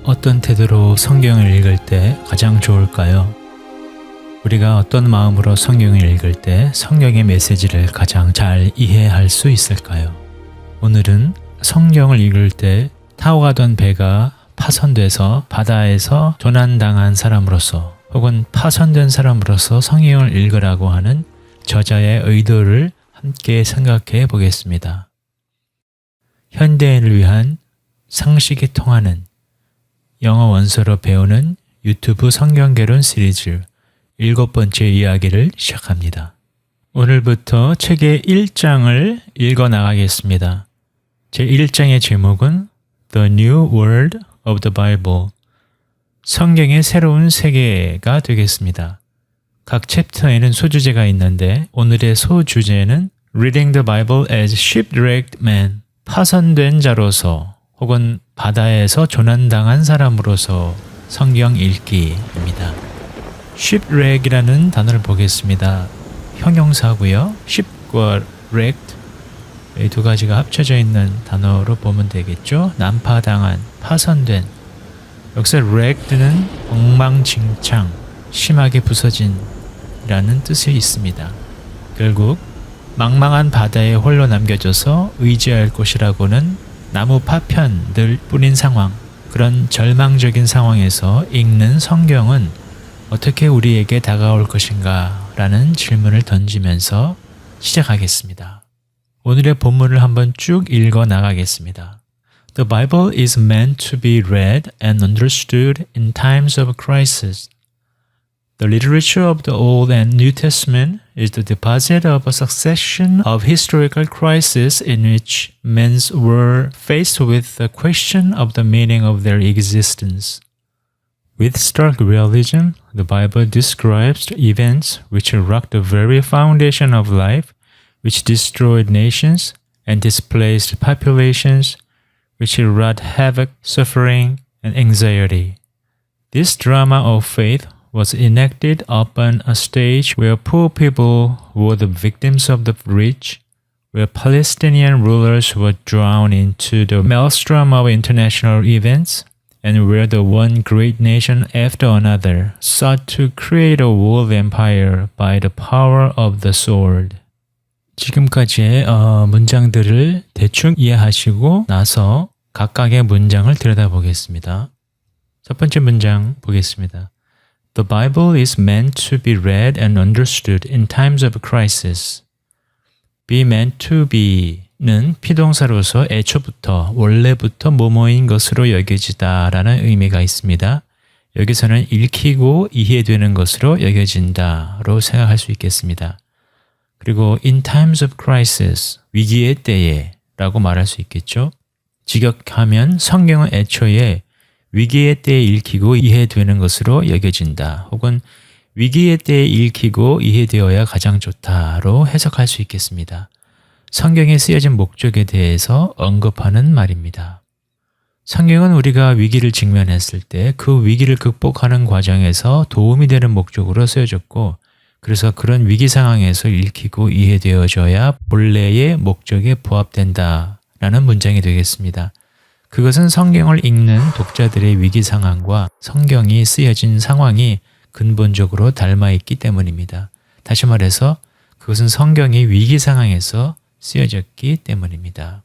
어떤 태도로 성경을 읽을 때 가장 좋을까요? 우리가 어떤 마음으로 성경을 읽을 때 성경의 메시지를 가장 잘 이해할 수 있을까요? 오늘은 성경을 읽을 때 타고 가던 배가 파손돼서 바다에서 조난당한 사람으로서 혹은 파손된 사람으로서 성경을 읽으라고 하는 저자의 의도를 함께 생각해 보겠습니다. 현대인을 위한 상식이 통하는 영어 원서로 배우는 유튜브 성경개론 시리즈 7번째 이야기를 시작합니다. 오늘부터 책의 1장을 읽어 나가겠습니다. 제 1장의 제목은 The New World of the Bible, 성경의 새로운 세계가 되겠습니다. 각 챕터에는 소주제가 있는데 오늘의 소주제는 Reading the Bible as Shipwrecked Man, 파손된 자로서 혹은 바다에서 조난당한 사람으로서 성경 읽기입니다. Shipwreck이라는 단어를 보겠습니다. 형용사고요. Ship과 wrecked, 이 두 가지가 합쳐져 있는 단어로 보면 되겠죠. 난파당한, 파손된. 여기서 wrecked는 엉망진창, 심하게 부서진 이라는 뜻이 있습니다. 결국 망망한 바다에 홀로 남겨져서 의지할 곳이라고는 나무 파편들 뿐인 상황, 그런 절망적인 상황에서 읽는 성경은 어떻게 우리에게 다가올 것인가 라는 질문을 던지면서 시작하겠습니다. 오늘의 본문을 한번 쭉 읽어 나가겠습니다. The Bible is meant to be read and understood in times of crisis. The literature of the Old and New Testament is the deposit of a succession of historical crises in which men were faced with the question of the meaning of their existence. With stark realism, the Bible describes events which rocked the very foundation of life, which destroyed nations and displaced populations, which wrought havoc, suffering, and anxiety. This drama of faith was enacted upon a stage where poor people were the victims of the rich, where Palestinian rulers were drawn into the maelstrom of international events, and where the one great nation after another sought to create a world empire by the power of the sword. 지금까지의 문장들을 대충 이해하시고 나서 각각의 문장을 들여다보겠습니다. 첫 번째 문장 보겠습니다. The Bible is meant to be read and understood in times of crisis. Be meant to be는 피동사로서 애초부터, 원래부터 뭐뭐인 것으로 여겨지다 라는 의미가 있습니다. 여기서는 읽히고 이해되는 것으로 여겨진다로 생각할 수 있겠습니다. 그리고 in times of crisis, 위기의 때에 라고 말할 수 있겠죠. 직역하면 성경은 애초에 위기의 때에 읽히고 이해되는 것으로 여겨진다. 혹은 위기의 때에 읽히고 이해되어야 가장 좋다로 해석할 수 있겠습니다. 성경에 쓰여진 목적에 대해서 언급하는 말입니다. 성경은 우리가 위기를 직면했을 때 그 위기를 극복하는 과정에서 도움이 되는 목적으로 쓰여졌고, 그래서 그런 위기 상황에서 읽히고 이해되어져야 본래의 목적에 부합된다라는 문장이 되겠습니다. 그것은 성경을 읽는 독자들의 위기 상황과 성경이 쓰여진 상황이 근본적으로 닮아있기 때문입니다. 다시 말해서 그것은 성경이 위기 상황에서 쓰여졌기 때문입니다.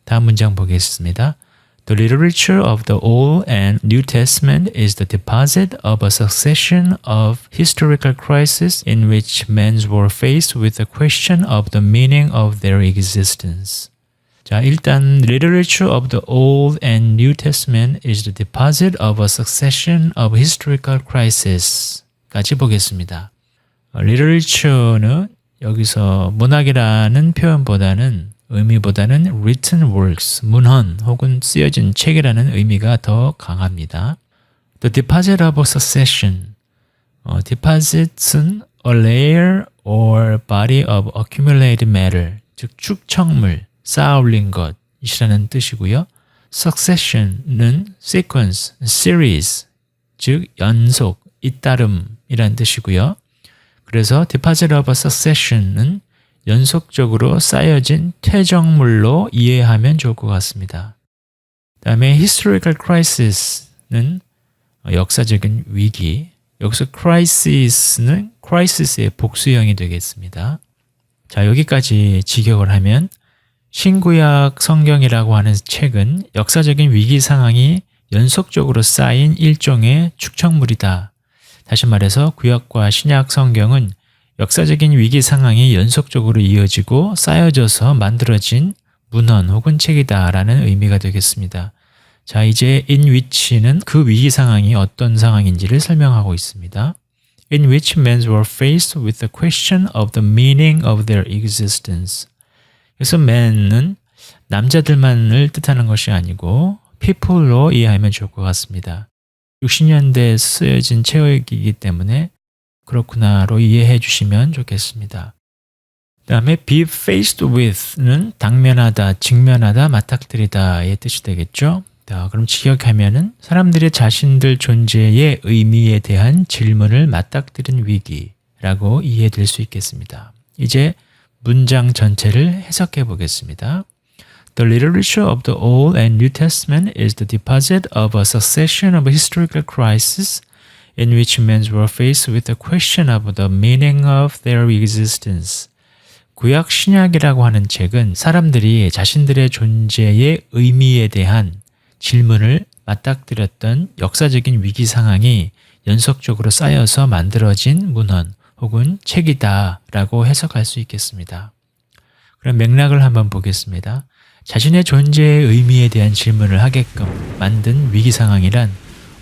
다음 문장 보겠습니다. The literature of the Old and New Testament is the deposit of a succession of historical crises in which men were faced with the question of the meaning of their existence. 자, 일단 literature of the Old and New Testament is the deposit of a succession of historical crises까지 보겠습니다. literature는 여기서 문학이라는 표현보다는 의미보다는 written works, 문헌 혹은 쓰여진 책이라는 의미가 더 강합니다. The deposit of a succession. deposit은 a layer or body of accumulated matter, 즉 축적물, 쌓아올린 것이라는 뜻이고요. Succession은 sequence, series, 즉 연속, 잇따름이라는 뜻이고요. 그래서 deposit of a succession은 연속적으로 쌓여진 퇴적물로 이해하면 좋을 것 같습니다. 다음에 historical crisis는 역사적인 위기. 여기서 crisis는 crisis의 복수형이 되겠습니다. 자, 여기까지 직역을 하면 신구약 성경이라고 하는 책은 역사적인 위기 상황이 연속적으로 쌓인 일종의 축적물이다. 다시 말해서 구약과 신약 성경은 역사적인 위기 상황이 연속적으로 이어지고 쌓여져서 만들어진 문헌 혹은 책이다라는 의미가 되겠습니다. 자, 이제 in which는 그 위기 상황이 어떤 상황인지를 설명하고 있습니다. In which men were faced with the question of the meaning of their existence. 그래서 men은 남자들만을 뜻하는 것이 아니고 people로 이해하면 좋을 것 같습니다. 60년대에 쓰여진 책이기 때문에 그렇구나로 이해해 주시면 좋겠습니다. 그 다음에 be faced with는 당면하다, 직면하다, 맞닥뜨리다의 뜻이 되겠죠. 자, 그럼 직역하면은 사람들이 자신들 존재의 의미에 대한 질문을 맞닥뜨린 위기라고 이해될 수 있겠습니다. 이제 문장 전체를 해석해 보겠습니다. The literature of the Old and New Testament is the deposit of a succession of historical crises in which men were faced with the question of the meaning of their existence. 구약 신약이라고 하는 책은 사람들이 자신들의 존재의 의미에 대한 질문을 맞닥뜨렸던 역사적인 위기 상황이 연속적으로 쌓여서 만들어진 문헌 혹은 책이다라고 해석할 수 있겠습니다. 그럼 맥락을 한번 보겠습니다. 자신의 존재의 의미에 대한 질문을 하게끔 만든 위기 상황이란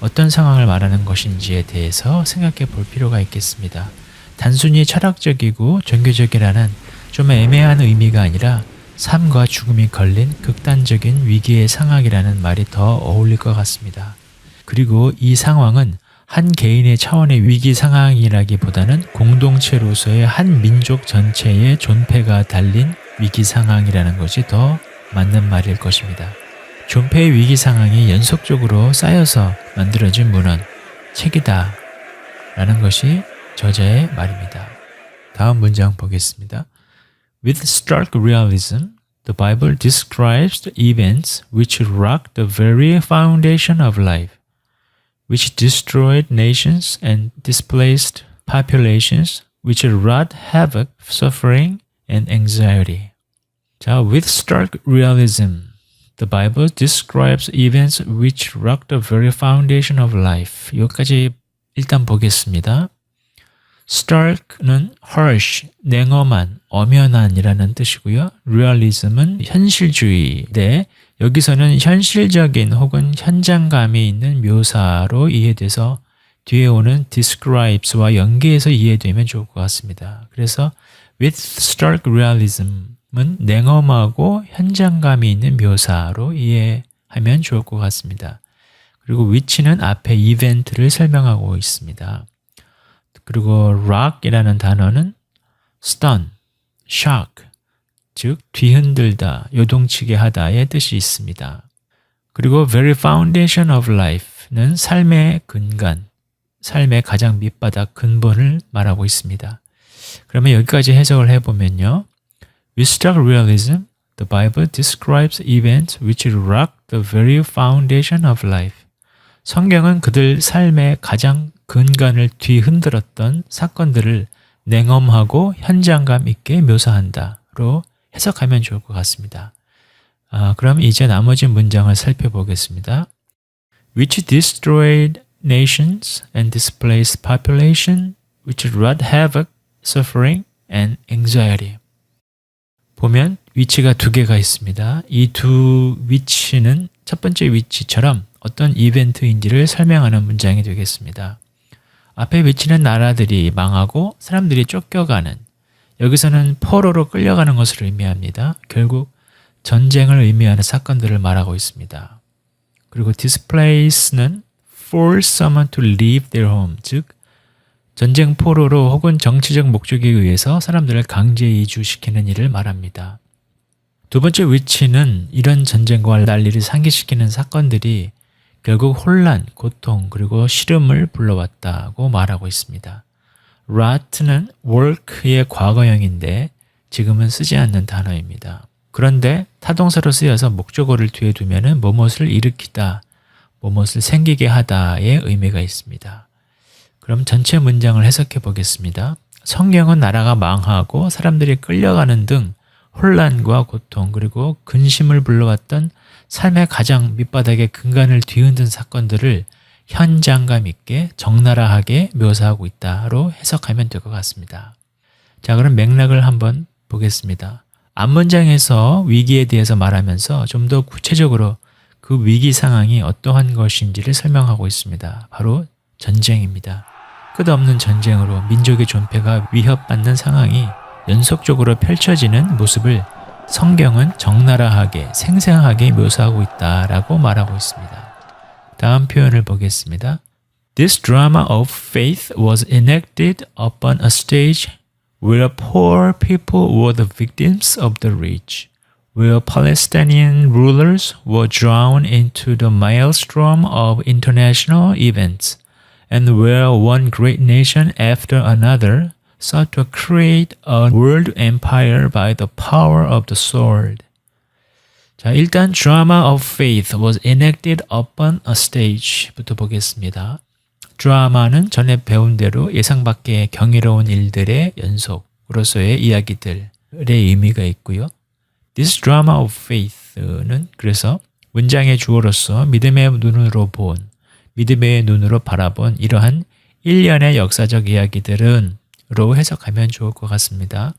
어떤 상황을 말하는 것인지에 대해서 생각해 볼 필요가 있겠습니다. 단순히 철학적이고 종교적이라는 좀 애매한 의미가 아니라 삶과 죽음이 걸린 극단적인 위기의 상황이라는 말이 더 어울릴 것 같습니다. 그리고 이 상황은 한 개인의 차원의 위기 상황이라기보다는 공동체로서의 한 민족 전체의 존폐가 달린 위기 상황이라는 것이 더 맞는 말일 것입니다. 존폐의 위기 상황이 연속적으로 쌓여서 만들어진 문헌, 책이다 라는 것이 저자의 말입니다. 다음 문장 보겠습니다. With stark realism, the Bible describes the events which rocked the very foundation of life, which destroyed nations and displaced populations, which wrought havoc, suffering, and anxiety. 자, with stark realism, the Bible describes events which rocked the very foundation of life. 여기까지 일단 보겠습니다. stark는 harsh, 냉엄한, 엄연한이라는 뜻이고요. realism은 현실주의인데 여기서는 현실적인 혹은 현장감이 있는 묘사로 이해돼서 뒤에 오는 describes와 연계해서 이해되면 좋을 것 같습니다. 그래서 with stark realism은 냉엄하고 현장감이 있는 묘사로 이해하면 좋을 것 같습니다. 그리고 which는 앞에 이벤트를 설명하고 있습니다. 그리고 rock이라는 단어는 stun, shock, 즉 뒤흔들다, 요동치게 하다의 뜻이 있습니다. 그리고 very foundation of life는 삶의 근간, 삶의 가장 밑바닥 근본을 말하고 있습니다. 그러면 여기까지 해석을 해보면요. With stark realism, the Bible describes events which rock the very foundation of life. 성경은 그들 삶의 가장 근간을 뒤흔들었던 사건들을 냉엄하고 현장감 있게 묘사한다로 해석하면 좋을 것 같습니다. 그럼 이제 나머지 문장을 살펴보겠습니다. Which destroyed nations and displaced population, which wrought havoc, suffering, and anxiety. 보면 위치가 두 개가 있습니다. 이 두 위치는 첫 번째 위치처럼 어떤 이벤트인지를 설명하는 문장이 되겠습니다. 앞에 위치는 나라들이 망하고 사람들이 쫓겨가는, 여기서는 포로로 끌려가는 것을 의미합니다. 결국 전쟁을 의미하는 사건들을 말하고 있습니다. 그리고 displace는 force someone to leave their home, 즉 전쟁 포로로 혹은 정치적 목적에 의해서 사람들을 강제 이주시키는 일을 말합니다. 두 번째 위치는 이런 전쟁과 난리를 상기시키는 사건들이 결국 혼란, 고통, 그리고 시름을 불러왔다고 말하고 있습니다. rot는 work의 과거형인데 지금은 쓰지 않는 단어입니다. 그런데 타동사로 쓰여서 목적어를 뒤에 두면은 뭐뭇을 일으키다, 뭐뭇을 생기게 하다의 의미가 있습니다. 그럼 전체 문장을 해석해 보겠습니다. 성경은 나라가 망하고 사람들이 끌려가는 등 혼란과 고통 그리고 근심을 불러왔던 삶의 가장 밑바닥의 근간을 뒤흔든 사건들을 현장감 있게 적나라하게 묘사하고 있다로 해석하면 될 것 같습니다. 자, 그럼 맥락을 한번 보겠습니다. 앞문장에서 위기에 대해서 말하면서 좀 더 구체적으로 그 위기 상황이 어떠한 것인지를 설명하고 있습니다. 바로 전쟁입니다. 끝없는 전쟁으로 민족의 존폐가 위협받는 상황이 연속적으로 펼쳐지는 모습을 성경은 적나라하게 생생하게 묘사하고 있다라고 말하고 있습니다. 다음 표현을 보겠습니다. This drama of faith was enacted upon a stage where poor people were the victims of the rich, where Palestinian rulers were drawn into the maelstrom of international events, and where one great nation after another sought to create a world empire by the power of the sword. 자, 일단 drama of faith was enacted upon a stage부터 보겠습니다. 드라마는 전에 배운 대로 예상 밖의 경이로운 일들의 연속으로서의 이야기들의 의미가 있고요. This drama of faith는 그래서 문장의 주어로서 믿음의 눈으로 본, 믿음의 눈으로 바라본 이러한 일련의 역사적 이야기들은 로 해석하면 좋을 것 같습니다.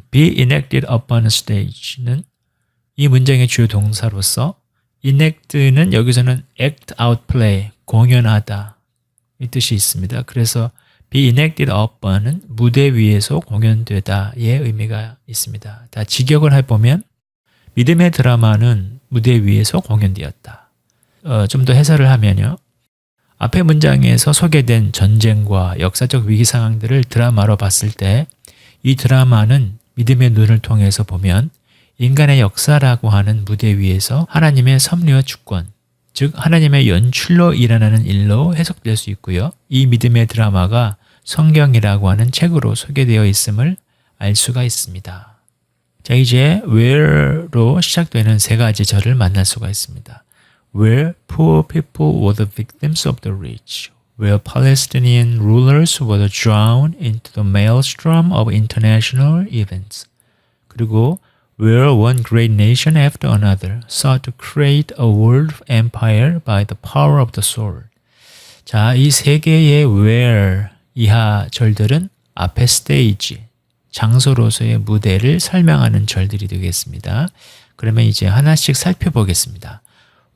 Be enacted upon a stage는 이 문장의 주요 동사로서 enact는 여기서는 act out play, 공연하다 이 뜻이 있습니다. 그래서 be enacted upon은 무대 위에서 공연되다의 의미가 있습니다. 다 직역을 해보면 믿음의 드라마는 무대 위에서 공연되었다. 좀 더 해설을 하면요. 앞의 문장에서 소개된 전쟁과 역사적 위기 상황들을 드라마로 봤을 때 이 드라마는 믿음의 눈을 통해서 보면 인간의 역사라고 하는 무대 위에서 하나님의 섭리와 주권, 즉 하나님의 연출로 일어나는 일로 해석될 수 있고요. 이 믿음의 드라마가 성경이라고 하는 책으로 소개되어 있음을 알 수가 있습니다. 자, 이제 where로 시작되는 세 가지 절을 만날 수가 있습니다. Where poor people were the victims of the rich, where Palestinian rulers were drowned into the maelstrom of international events. 그리고 where one great nation after another sought to create a world empire by the power of the sword. 자, 이 세 개의 where 이하 절들은 앞에 stage, 장소로서의 무대를 설명하는 절들이 되겠습니다. 그러면 이제 하나씩 살펴보겠습니다.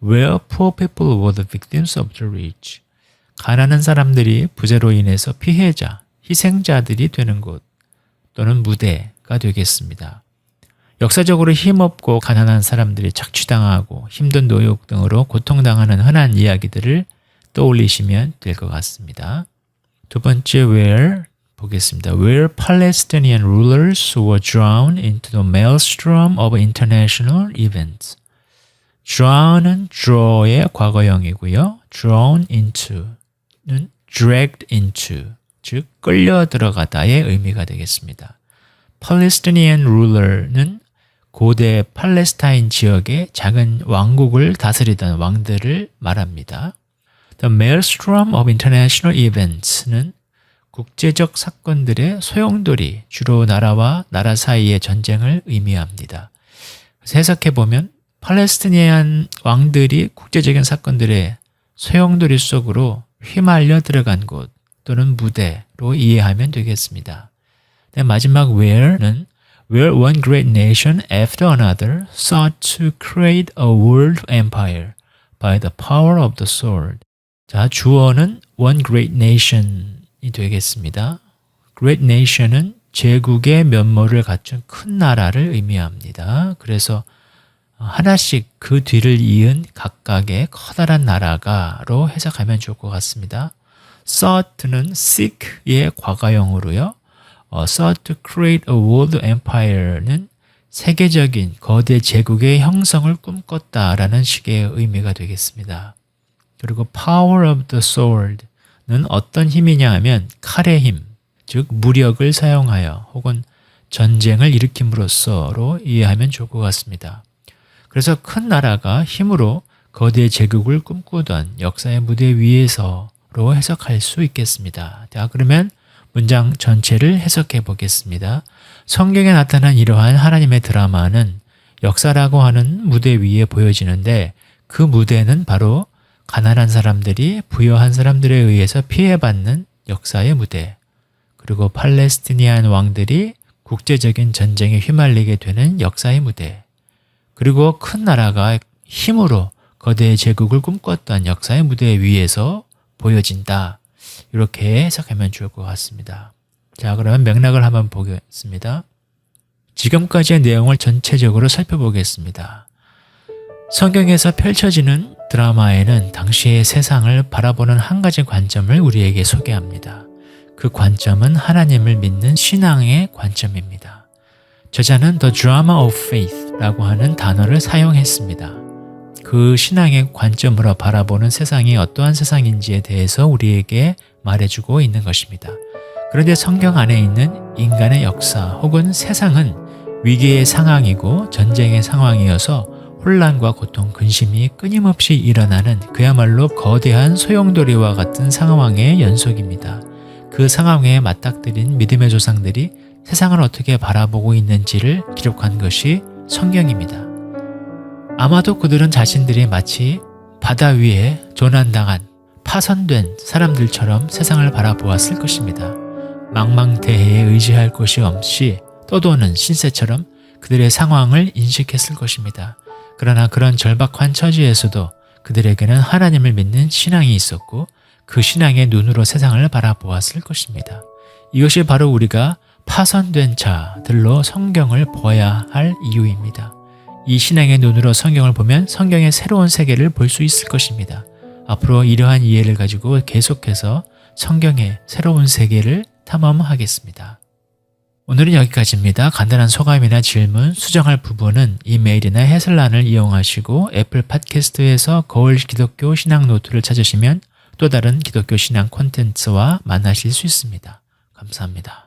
Where poor people were the victims of the rich. 가난한 사람들이 부재로 인해서 피해자, 희생자들이 되는 곳 또는 무대가 되겠습니다. 역사적으로 힘없고 가난한 사람들이 착취당하고 힘든 노역 등으로 고통당하는 흔한 이야기들을 떠올리시면 될 것 같습니다. 두 번째 where 보겠습니다. Where Palestinian rulers were drawn into the maelstrom of international events. drown은 draw의 과거형이고요. drawn into는 dragged into, 즉 끌려 들어가다의 의미가 되겠습니다. Palestinian ruler는 고대 팔레스타인 지역의 작은 왕국을 다스리던 왕들을 말합니다. The maelstrom of international events는 국제적 사건들의 소용돌이, 주로 나라와 나라 사이의 전쟁을 의미합니다. 그래서 해석해보면 팔레스티니안 왕들이 국제적인 사건들의 소용돌이 속으로 휘말려 들어간 곳 또는 무대로 이해하면 되겠습니다. 마지막 where는 where one great nation after another sought to create a world empire by the power of the sword. 자, 주어는 one great nation이 되겠습니다. great nation은 제국의 면모를 갖춘 큰 나라를 의미합니다. 그래서 하나씩 그 뒤를 이은 각각의 커다란 나라가로 해석하면 좋을 것 같습니다. sought는 seek의 과거형으로요. sought to create a world empire는 세계적인 거대 제국의 형성을 꿈꿨다라는 식의 의미가 되겠습니다. 그리고 power of the sword는 어떤 힘이냐 하면 칼의 힘, 즉 무력을 사용하여 혹은 전쟁을 일으킴으로써로 이해하면 좋을 것 같습니다. 그래서 큰 나라가 힘으로 거대 제국을 꿈꾸던 역사의 무대 위에서로 해석할 수 있겠습니다. 자, 그러면 문장 전체를 해석해 보겠습니다. 성경에 나타난 이러한 하나님의 드라마는 역사라고 하는 무대 위에 보여지는데 그 무대는 바로 가난한 사람들이 부여한 사람들에 의해서 피해받는 역사의 무대, 그리고 팔레스티니안 왕들이 국제적인 전쟁에 휘말리게 되는 역사의 무대, 그리고 큰 나라가 힘으로 거대 제국을 꿈꿨던 역사의 무대 위에서 보여진다. 이렇게 해석하면 좋을 것 같습니다. 자, 그러면 맥락을 한번 보겠습니다. 지금까지의 내용을 전체적으로 살펴보겠습니다. 성경에서 펼쳐지는 드라마에는 당시의 세상을 바라보는 한 가지 관점을 우리에게 소개합니다. 그 관점은 하나님을 믿는 신앙의 관점입니다. 저자는 The Drama of Faith 라고 하는 단어를 사용했습니다. 그 신앙의 관점으로 바라보는 세상이 어떠한 세상인지에 대해서 우리에게 말해주고 있는 것입니다. 그런데 성경 안에 있는 인간의 역사 혹은 세상은 위기의 상황이고 전쟁의 상황이어서 혼란과 고통, 근심이 끊임없이 일어나는 그야말로 거대한 소용돌이와 같은 상황의 연속입니다. 그 상황에 맞닥뜨린 믿음의 조상들이 세상을 어떻게 바라보고 있는지를 기록한 것이 성경입니다. 아마도 그들은 자신들이 마치 바다 위에 조난당한 파손된 사람들처럼 세상을 바라보았을 것입니다. 망망대해에 의지할 곳이 없이 떠도는 신세처럼 그들의 상황을 인식했을 것입니다. 그러나 그런 절박한 처지에서도 그들에게는 하나님을 믿는 신앙이 있었고 그 신앙의 눈으로 세상을 바라보았을 것입니다. 이것이 바로 우리가 파손된 자들로 성경을 보아야 할 이유입니다. 이 신앙의 눈으로 성경을 보면 성경의 새로운 세계를 볼 수 있을 것입니다. 앞으로 이러한 이해를 가지고 계속해서 성경의 새로운 세계를 탐험하겠습니다. 오늘은 여기까지입니다. 간단한 소감이나 질문, 수정할 부분은 이메일이나 해설란을 이용하시고 애플 팟캐스트에서 거울 기독교 신앙 노트를 찾으시면 또 다른 기독교 신앙 콘텐츠와 만나실 수 있습니다. 감사합니다.